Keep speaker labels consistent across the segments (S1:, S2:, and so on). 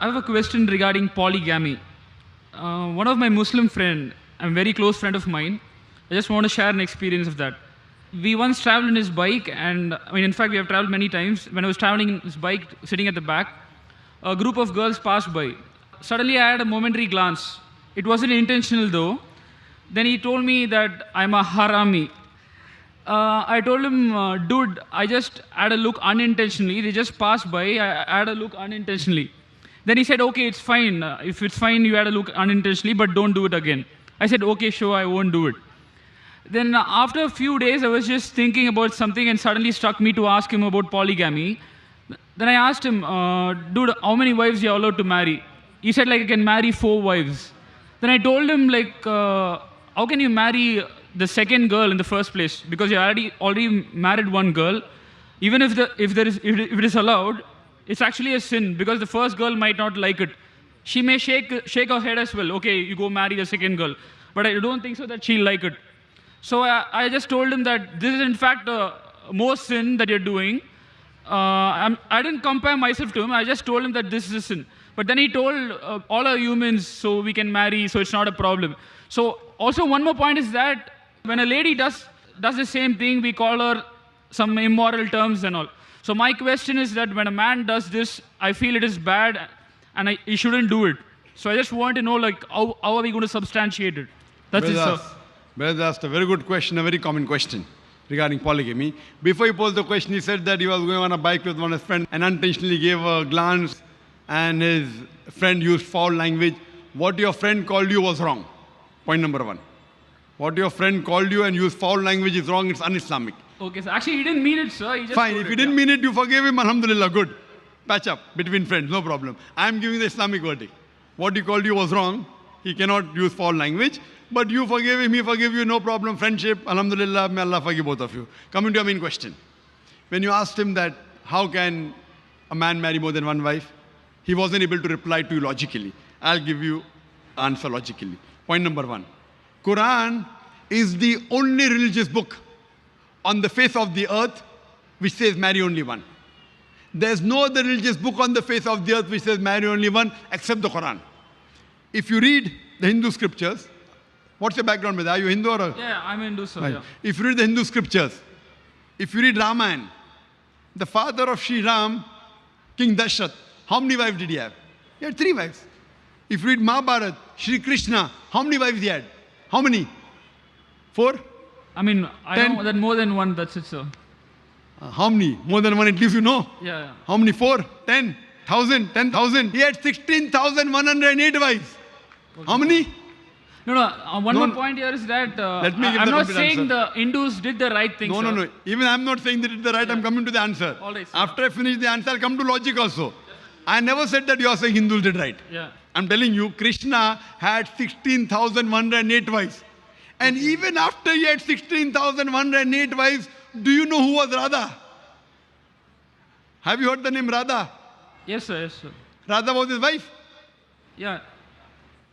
S1: I have a question regarding polygamy. One of my Muslim friend, a very close friend of mine, I just want to share an experience of that. We once traveled in his bike, and I mean, in fact, we have traveled many times. When I was traveling in his bike, sitting at the back, a group of girls passed by. Suddenly, I had a momentary glance. It wasn't intentional though. Then he told me that I'm a harami. I told him, dude, I just had a look unintentionally. They just passed by. I had a look unintentionally. Then he said, okay, it's fine. If it's fine, you had a look unintentionally, but don't do it again. I said, okay, sure, I won't do it. Then after a few days, I was just thinking about something and suddenly struck me to ask him about polygamy. Then I asked him, dude, how many wives you are allowed to marry? He said, like, I can marry 4 wives. Then I told him, like, how can you marry the second girl in the first place? Because you already married one girl. Even if it is allowed, it's actually a sin because the first girl might not like it. She may shake her head as well. Okay, you go marry the second girl. But I don't think so that she'll like it. So I just told him that this is in fact more sin that you're doing. I didn't compare myself to him. I just told him that this is a sin. But then he told all are humans, so we can marry, so it's not a problem. So also one more point is that when a lady does the same thing, we call her some immoral terms and all. So my question is that when a man does this, I feel it is bad and he shouldn't do it. So I just want to know, like, how are we going to substantiate it? That's it, sir.
S2: Brother asked a very good question, a very common question regarding polygamy. Before he posed the question, he said that he was going on a bike with one of his friends and unintentionally gave a glance and his friend used foul language. What your friend called you was wrong. Point number 1. What your friend called you and used foul language is wrong, it's un-Islamic.
S1: Okay, so actually he didn't mean it, sir. He just
S2: fine, if he didn't mean it, you forgave him, alhamdulillah, good. Patch up between friends, no problem. I am giving the Islamic verdict. What he called you was wrong. He cannot use foul language. But you forgave him, he forgave you, no problem. Friendship, alhamdulillah, may Allah forgive both of you. Coming to your main question. When you asked him that, how can a man marry more than one wife? He wasn't able to reply to you logically. I'll give you answer logically. Point number 1. Quran is the only religious book on the face of the earth which says marry only one. There's no other religious book on the face of the earth which says marry only one except the Quran. If you read the Hindu scriptures, what's your background with? Are you Hindu or?
S1: Yeah, I'm Hindu, sir.
S2: Right.
S1: Yeah.
S2: If you read the Hindu scriptures, if you read Ramayana, the father of Sri Ram, King Dashrath, how many wives did he have? He had 3 wives. If you read Mahabharata, Sri Krishna, how many wives he had? How many? 4?
S1: I mean, I
S2: 10?
S1: know that more than one, that's it, sir.
S2: How many? More than one, at least you know.
S1: Yeah.
S2: How many? 4? 10? 1,000? 10,000? He had 16,108 wives. Okay. How many?
S1: No, one more point here is that I'm not saying the Hindus did the right thing,
S2: No. Even I'm not saying they did the right, I'm coming to the answer.
S1: All right, sir.
S2: After I finish the answer, I'll come to logic also. I never said that you are saying Hindus did right.
S1: Yeah.
S2: I'm telling you, Krishna had 16,108 wives. And even after he had 16,108 wives, do you know who was Radha? Have you heard the name Radha?
S1: Yes, sir.
S2: Radha was his wife?
S1: Yeah.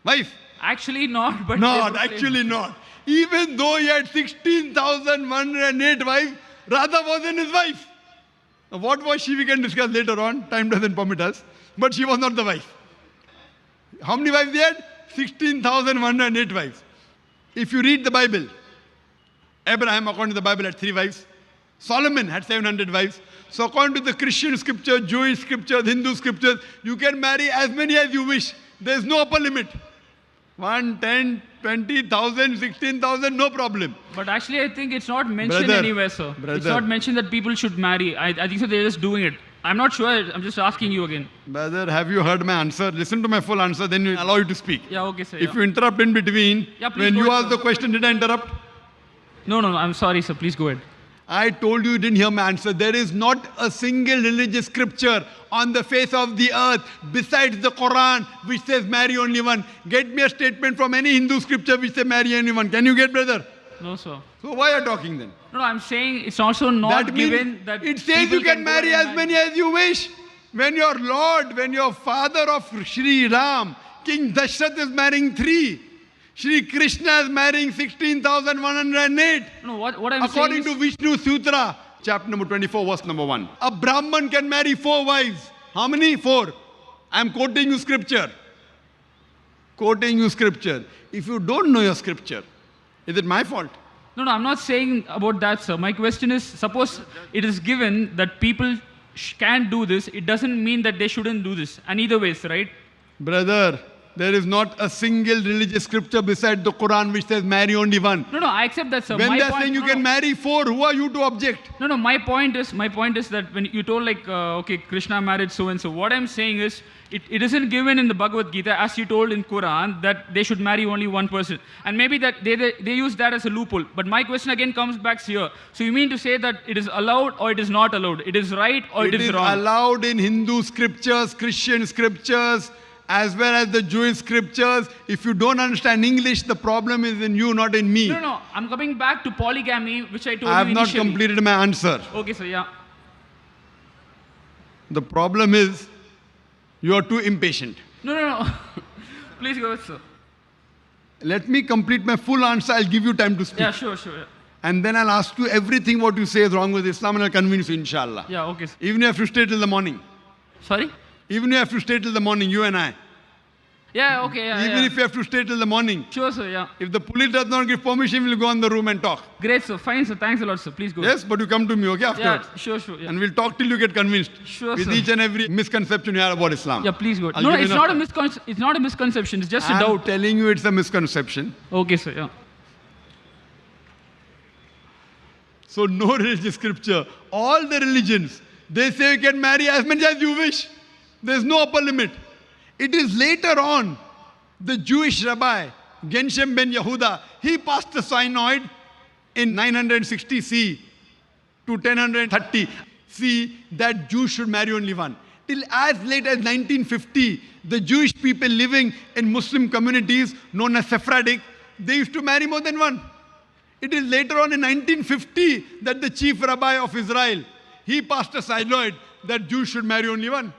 S2: Wife?
S1: Actually not, but...
S2: Actually not. Even though he had 16,108 wives, Radha wasn't his wife. Now, what was she, we can discuss later on. Time doesn't permit us. But she was not the wife. How many wives he had? 16,108 wives. If you read the Bible, Abraham, according to the Bible, had 3 wives. Solomon had 700 wives. So according to the Christian scripture, Jewish scriptures, Hindu scriptures, you can marry as many as you wish. There is no upper limit. 1, 10, 20,000, 16,000, no problem.
S1: But actually, I think it's not mentioned anywhere, sir. It's not mentioned that people should marry. I think so they're just doing it. I'm not sure. I'm just asking you again.
S2: Brother, have you heard my answer? Listen to my full answer, then you allow you to speak.
S1: Yeah, okay, sir.
S2: If you interrupt in between, when you ask the question, did I interrupt?
S1: No. I'm sorry, sir. Please go ahead.
S2: I told you didn't hear my answer. There is not a single religious scripture on the face of the earth besides the Quran which says marry only one. Get me a statement from any Hindu scripture which says marry only one. Can you get, brother?
S1: No, sir.
S2: So why are you talking then?
S1: No, I'm saying it's also not given that
S2: it says you can marry as many as you wish. When your Lord, when your father of Sri Ram, King Dashrath is marrying 3. Sri Krishna is marrying 16,108.
S1: No, what I'm
S2: According
S1: saying
S2: to Vishnu Sutra, chapter number 24, verse number 1. A Brahman can marry 4 wives. How many? 4. I'm quoting you scripture. Quoting you scripture. If you don't know your scripture, is it my fault?
S1: No, no, I'm not saying about that, sir. My question is, suppose it is given that people can do this, it doesn't mean that they shouldn't do this. And either ways, right?
S2: Brother, there is not a single religious scripture beside the Quran which says marry only one.
S1: No, no, I accept that, sir.
S2: When
S1: My
S2: they are
S1: point-
S2: saying you
S1: no,
S2: can
S1: no.
S2: marry four, who are you to object?
S1: No, no, my point is that when you told like, okay, Krishna married so and so, what I'm saying is, it isn't given in the Bhagavad Gita as you told in Quran that they should marry only one person. And maybe that they use that as a loophole. But my question again comes back here. So you mean to say that it is allowed or it is not allowed? It is right or it is wrong?
S2: Allowed in Hindu scriptures, Christian scriptures, as well as the Jewish scriptures. If you don't understand English, the problem is in you, not in me.
S1: No, no, I'm coming back to polygamy, which I told
S2: I have
S1: you
S2: not
S1: initially.
S2: completed my answer.
S1: Okay, sir, yeah.
S2: The problem is you are too impatient.
S1: No, no, no. Please go ahead, sir.
S2: Let me complete my full answer. I'll give you time to speak.
S1: Yeah, sure, sure. Yeah,
S2: And then I'll ask you everything what you say is wrong with Islam and I'll convince you, inshallah.
S1: yeah, okay, sir.
S2: Even if you have to stay till the morning.
S1: Sorry?
S2: Even if you have to stay till the morning, you and I.
S1: Yeah, okay, yeah,
S2: Even
S1: yeah.
S2: if you have to stay till the morning.
S1: Sure, sir, yeah.
S2: If the police does not give permission, we'll go in the room and talk.
S1: Great, sir. Fine, sir. Thanks a lot, sir. Please go.
S2: Yes, but you come to me, okay,
S1: Yeah,
S2: afterwards.
S1: sure, sure. Yeah,
S2: And we'll talk till you get convinced.
S1: Sure,
S2: with
S1: sir.
S2: each and every misconception you have about Islam.
S1: yeah, please go.
S2: I'll
S1: No,
S2: give you
S1: it's
S2: enough
S1: not,
S2: time.
S1: it's not a misconception. It's just a
S2: I'm
S1: doubt.
S2: telling you it's a misconception.
S1: Okay, sir, yeah.
S2: So no religious scripture. All the religions, they say you can marry as many as you wish. There's no upper limit. It is later on, the Jewish rabbi, Genshem ben Yehuda, he passed a synod in 960 C to 1030 C that Jews should marry only one. Till as late as 1950, the Jewish people living in Muslim communities known as Sephardic, they used to marry more than one. It is later on in 1950 that the chief rabbi of Israel, he passed a synod that Jews should marry only one.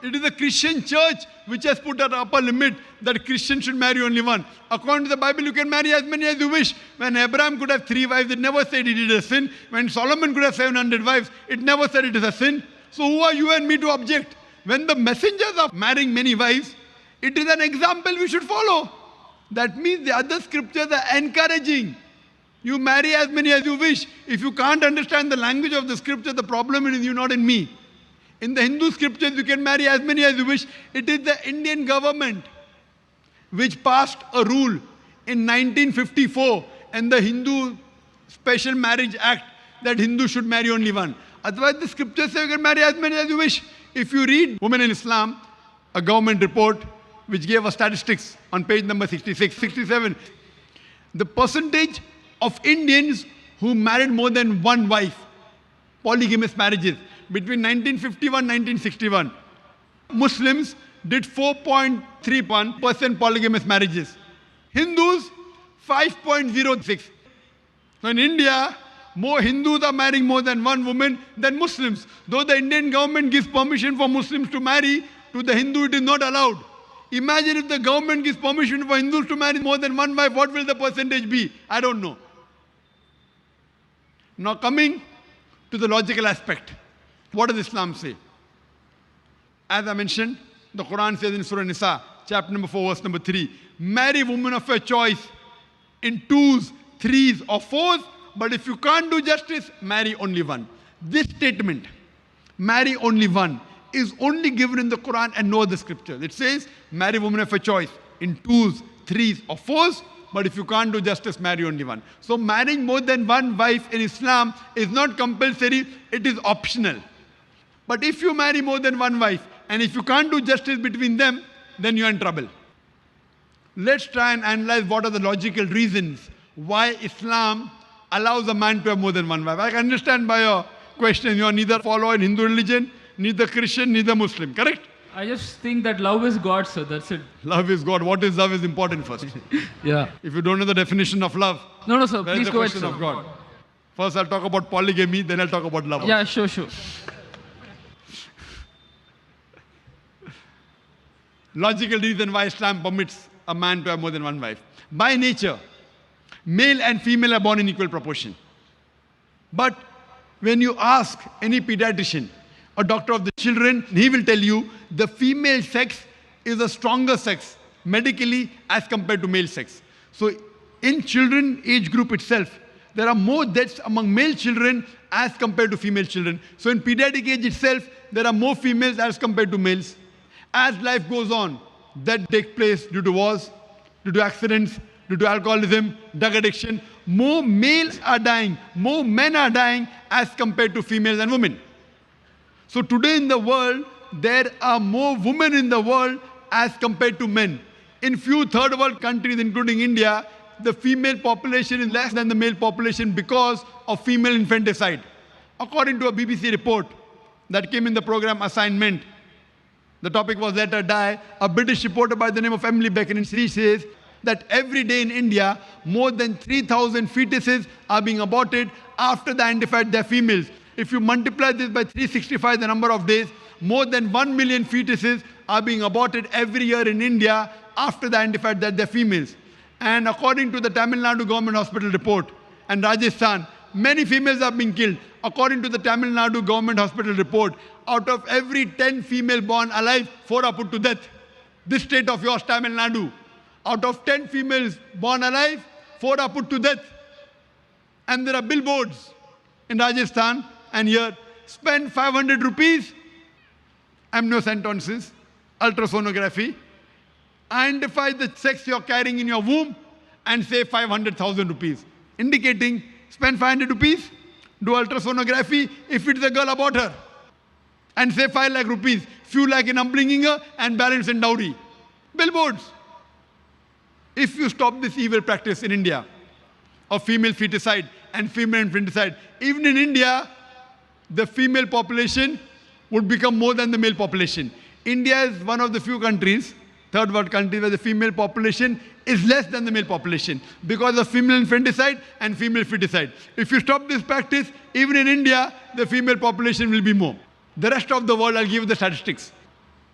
S2: It is the Christian church which has put an upper limit that Christians should marry only one. According to the Bible, you can marry as many as you wish. When Abraham could have 3 wives, it never said he did a sin. When Solomon could have 700 wives, it never said it is a sin. So who are you and me to object? When the messengers are marrying many wives, it is an example we should follow. That means the other scriptures are encouraging. You marry as many as you wish. If you can't understand the language of the scripture, the problem is in you, not in me. In the Hindu scriptures, you can marry as many as you wish. It is the Indian government which passed a rule in 1954 and the Hindu Special Marriage Act that Hindus should marry only one. Otherwise, the scriptures say you can marry as many as you wish. If you read Women in Islam, a government report which gave us statistics on page number 66, 67, the percentage of Indians who married more than one wife, polygamous marriages, between 1951 1961, Muslims did 4.31% polygamous marriages. Hindus, 5.06. So in India, more Hindus are marrying more than one woman than Muslims. Though the Indian government gives permission for Muslims to marry, to the Hindu it is not allowed. Imagine if the government gives permission for Hindus to marry more than one wife, what will the percentage be? I don't know. Now coming to the logical aspect. What does Islam say? As I mentioned, the Quran says in Surah Nisa, chapter number 4, verse number 3, marry women of your choice in 2s, 3s or 4s, but if you can't do justice, marry only one. This statement, marry only one, is only given in the Quran and no other scripture. It says, marry women of your choice in 2s, 3s or 4s, but if you can't do justice, marry only one. So marrying more than one wife in Islam is not compulsory, it is optional. But if you marry more than one wife, and if you can't do justice between them, then you're in trouble. Let's try and analyze what are the logical reasons why Islam allows a man to have more than one wife. I can understand by your question, you are neither follower in Hindu religion, neither Christian, neither Muslim, correct?
S1: I just think that love is God, sir. That's it.
S2: Love is God. What is love is important first.
S1: Yeah.
S2: If you don't know the definition of love,
S1: No, no, sir.
S2: where is
S1: Please
S2: the
S1: go ahead,
S2: question
S1: sir.
S2: of God? First I'll talk about polygamy, then I'll talk about love.
S1: Yeah, sure, sure.
S2: Logical reason why Islam permits a man to have more than one wife. By nature, male and female are born in equal proportion. But when you ask any pediatrician, a doctor of the children, he will tell you the female sex is a stronger sex medically as compared to male sex. So in children age group itself, there are more deaths among male children as compared to female children. So in pediatric age itself, there are more females as compared to males. As life goes on, that takes place due to wars, due to accidents, due to alcoholism, drug addiction. More males are dying, more men are dying as compared to females and women. So today in the world, there are more women in the world as compared to men. In few third world countries, including India, the female population is less than the male population because of female infanticide. According to a BBC report that came in the program Assignment, the topic was Let Her Die, a British reporter by the name of Emily Beckin, she says that every day in India, more than 3,000 fetuses are being aborted after they identified they're females. If you multiply this by 365, the number of days, more than 1 million fetuses are being aborted every year in India after they identified that they're females. And according to the Tamil Nadu government hospital report and Rajasthan, many females are being killed. According to the Tamil Nadu government hospital report, out of every 10 female born alive, 4 are put to death. This state of yours, Tamil Nadu, out of 10 females born alive, 4 are put to death. And there are billboards in Rajasthan and here, spend 500 rupees, amniocentesis, ultrasonography, identify the sex you're carrying in your womb and say 500,000 rupees. Indicating, spend 500 rupees, do ultrasonography, if it's a girl, abort her. And say 5 lakh rupees, few lakh in upbringing her and balance in dowry. Billboards. If you stop this evil practice in India of female feticide and female infanticide, even in India, the female population would become more than the male population. India is one of the few countries, third world countries, where the female population is less than the male population because of female infanticide and female feticide. If you stop this practice, even in India, the female population will be more. The rest of the world, I'll give you the statistics.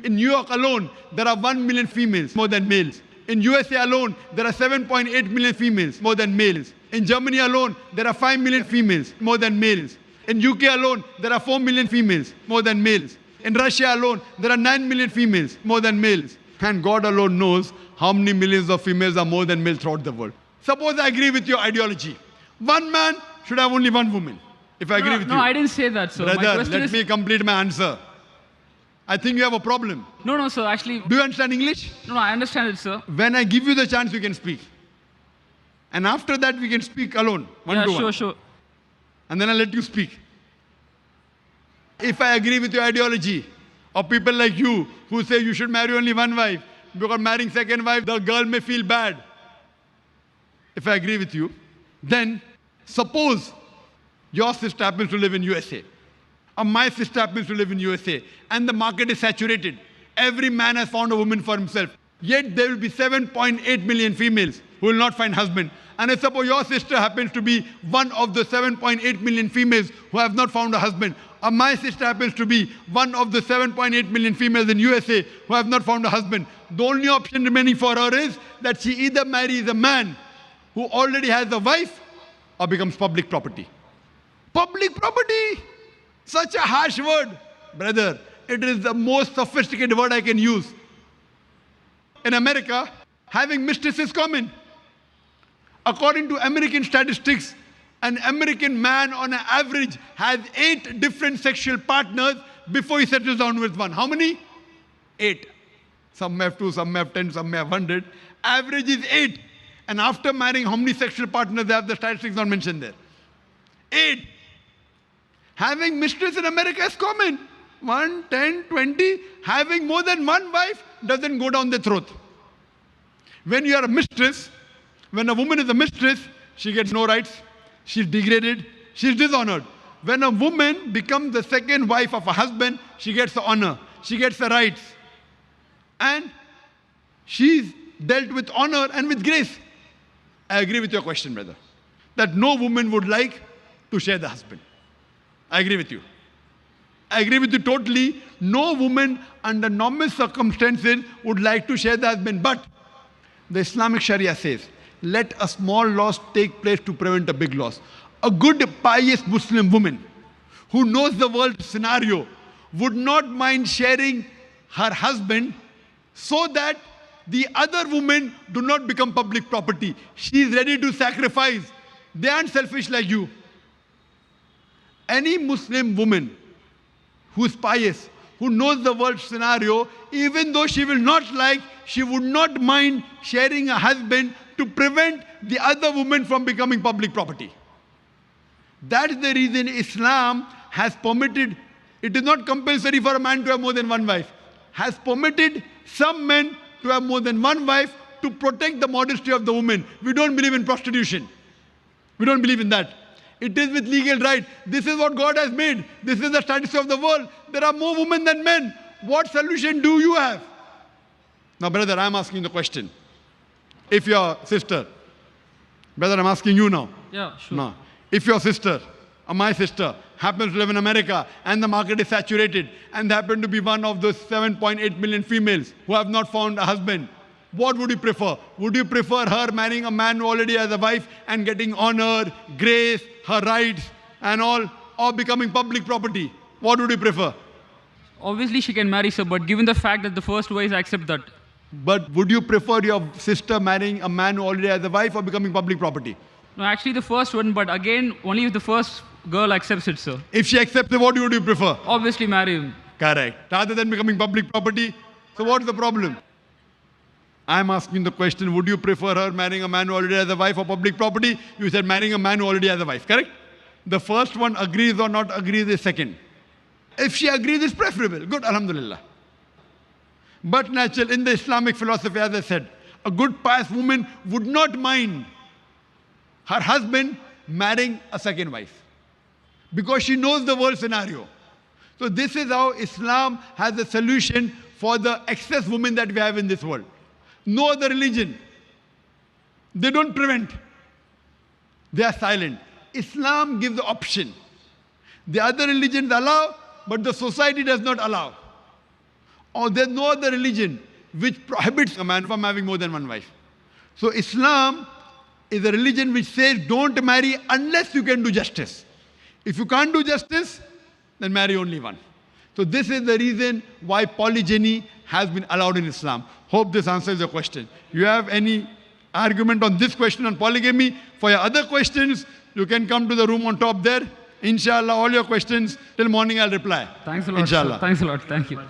S2: In New York alone, there are 1 million females more than males. In USA alone, there are 7.8 million females more than males. In Germany alone, there are 5 million females more than males. In UK alone, there are 4 million females more than males. In Russia alone, there are 9 million females more than males. And God alone knows how many millions of females are more than males throughout the world. Suppose I agree with your ideology. One man should have only one woman. If I agree with you.
S1: No, I didn't say that, sir.
S2: Brother, let me complete my answer. I think you have a problem.
S1: No, sir, actually...
S2: Do you understand English?
S1: No, I understand it, sir.
S2: When I give you the chance, you can speak. And after that, we can speak alone, one to one.
S1: Sure.
S2: And then I'll let you speak. If I agree with your ideology, or people like you who say you should marry only one wife, because marrying second wife, the girl may feel bad. If I agree with you, then suppose your sister happens to live in USA, or my sister happens to live in USA, and the market is saturated. Every man has found a woman for himself. Yet there will be 7.8 million females who will not find husband. And I suppose your sister happens to be one of the 7.8 million females who have not found a husband. Or my sister happens to be one of the 7.8 million females in USA who have not found a husband. The only option remaining for her is that she either marries a man who already has a wife or becomes public property. Public property! Such a harsh word. Brother, it is the most sophisticated word I can use. In America, having mistress is common. According to American statistics, an American man on an average has 8 different sexual partners before he settles down with one. How many? 8. Some may have 2, some may have 10, some may have 100. Average is 8. And after marrying, how many sexual partners they have? The statistics not mentioned there. 8. Having mistress in America is common. 1, 10, 20. Having more than one wife doesn't go down the throat. When you are a mistress, when a woman is a mistress, she gets no rights. She's degraded. She's dishonored. When a woman becomes the second wife of a husband, she gets the honor. She gets the rights. And she's dealt with honor and with grace. I agree with your question, brother. That no woman would like to share the husband. I agree with you. I agree with you totally. No woman under normal circumstances would like to share the husband. But the Islamic Sharia says, let a small loss take place to prevent a big loss. A good, pious Muslim woman who knows the world scenario, would not mind sharing her husband so that the other women do not become public property. She is ready to sacrifice. They aren't selfish like you. Any Muslim woman who is pious, who knows the world scenario, even though she will not like, she would not mind sharing a husband to prevent the other woman from becoming public property. That is the reason Islam has permitted, it is not compulsory for a man to have more than one wife, has permitted some men to have more than one wife to protect the modesty of the woman. We don't believe in prostitution. We don't believe in that. It is with legal right. This is what God has made. This is the status of the world. There are more women than men. What solution do you have? Now, brother, I'm asking the question. If your sister, brother, I'm asking you now.
S1: Yeah, sure.
S2: No. If your sister or my sister happens to live in America and the market is saturated and they happen to be one of those 7.8 million females who have not found a husband, what would you prefer? Would you prefer her marrying a man who already has a wife and getting honor, grace, her rights and all, or becoming public property? What would you prefer?
S1: Obviously, she can marry, sir, but given the fact that the first wife accept that.
S2: But would you prefer your sister marrying a man who already has a wife or becoming public property?
S1: No, actually the first one, but again, only if the first girl accepts it, sir.
S2: If she accepts it, what would you prefer?
S1: Obviously marry him.
S2: Correct. Rather than becoming public property. So what's the problem? I'm asking the question, would you prefer her marrying a man who already has a wife or public property? You said marrying a man who already has a wife, correct? The first one agrees or not agrees is second. If she agrees, it's preferable. Good, alhamdulillah. But natural, in the Islamic philosophy, as I said, a good pious woman would not mind her husband marrying a second wife because she knows the world scenario. So this is how Islam has a solution for the excess women that we have in this world. No other religion. They don't prevent. They are silent. Islam gives the option. The other religions allow, but the society does not allow. Or there's no other religion which prohibits a man from having more than one wife. So Islam is a religion which says don't marry unless you can do justice. If you can't do justice, then marry only one. So this is the reason why polygyny has been allowed in Islam. Hope this answers your question. You have any argument on this question on polygamy? For your other questions, you can come to the room on top there. Inshallah, all your questions till morning I'll reply.
S1: Thanks a lot,
S2: Inshallah.
S1: sir. Thanks a lot. Thank you.